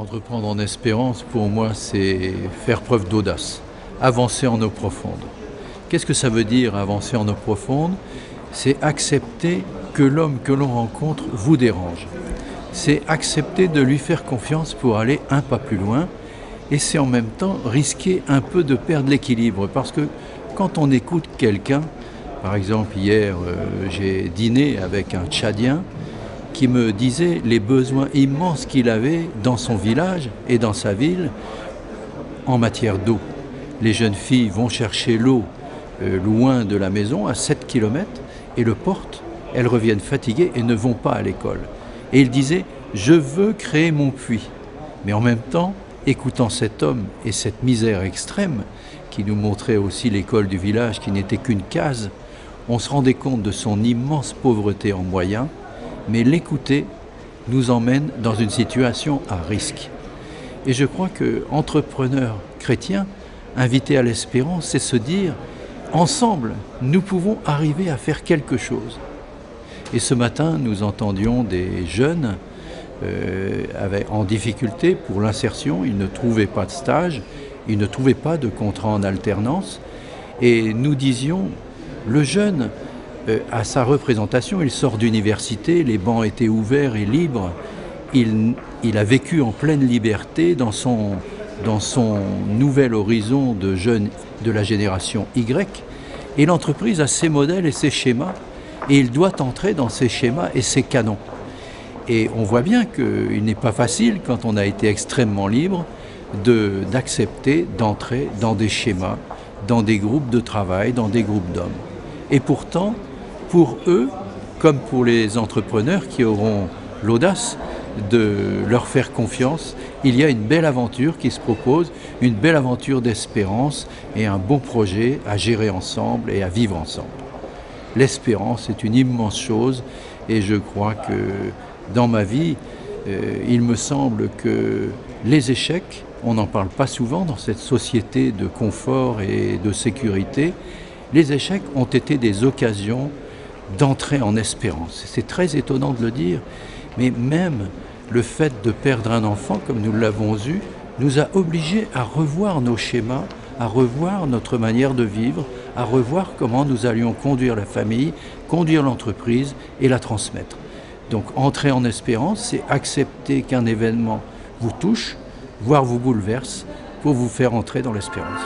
Entreprendre en espérance, pour moi, c'est faire preuve d'audace, avancer en eau profonde. Qu'est-ce que ça veut dire avancer en eau profonde? C'est accepter que l'homme que l'on rencontre vous dérange. C'est accepter de lui faire confiance pour aller un pas plus loin, et c'est en même temps risquer un peu de perdre l'équilibre, parce que quand on écoute quelqu'un, par exemple hier j'ai dîné avec un Tchadien qui me disait les besoins immenses qu'il avait dans son village et dans sa ville en matière d'eau. Les jeunes filles vont chercher l'eau loin de la maison, à 7 km, et le portent, elles reviennent fatiguées et ne vont pas à l'école. Et il disait, je veux créer mon puits. Mais en même temps, écoutant cet homme et cette misère extrême, qui nous montrait aussi l'école du village qui n'était qu'une case, on se rendait compte de son immense pauvreté en moyens, mais l'écouter nous emmène dans une situation à risque. Et je crois qu'entrepreneurs chrétiens, invités à l'espérance, c'est se dire, ensemble, nous pouvons arriver à faire quelque chose. Et ce matin, nous entendions des jeunes en difficulté pour l'insertion, ils ne trouvaient pas de stage, ils ne trouvaient pas de contrat en alternance, et nous disions, le jeune, à sa représentation, il sort d'université, les bancs étaient ouverts et libres, il a vécu en pleine liberté dans son nouvel horizon de jeunes de la génération Y, et l'entreprise a ses modèles et ses schémas, et il doit entrer dans ces schémas et ces canons. Et on voit bien qu'il n'est pas facile, quand on a été extrêmement libre, d'accepter d'entrer dans des schémas, dans des groupes de travail, dans des groupes d'hommes. Et pourtant, pour eux, comme pour les entrepreneurs qui auront l'audace de leur faire confiance, il y a une belle aventure qui se propose, une belle aventure d'espérance et un bon projet à gérer ensemble et à vivre ensemble. L'espérance est une immense chose, et je crois que dans ma vie, il me semble que les échecs, on n'en parle pas souvent dans cette société de confort et de sécurité, les échecs ont été des occasions d'entrer en espérance. C'est très étonnant de le dire, mais même le fait de perdre un enfant, comme nous l'avons eu, nous a obligés à revoir nos schémas, à revoir notre manière de vivre, à revoir comment nous allions conduire la famille, conduire l'entreprise et la transmettre. Donc entrer en espérance, c'est accepter qu'un événement vous touche, voire vous bouleverse, pour vous faire entrer dans l'espérance.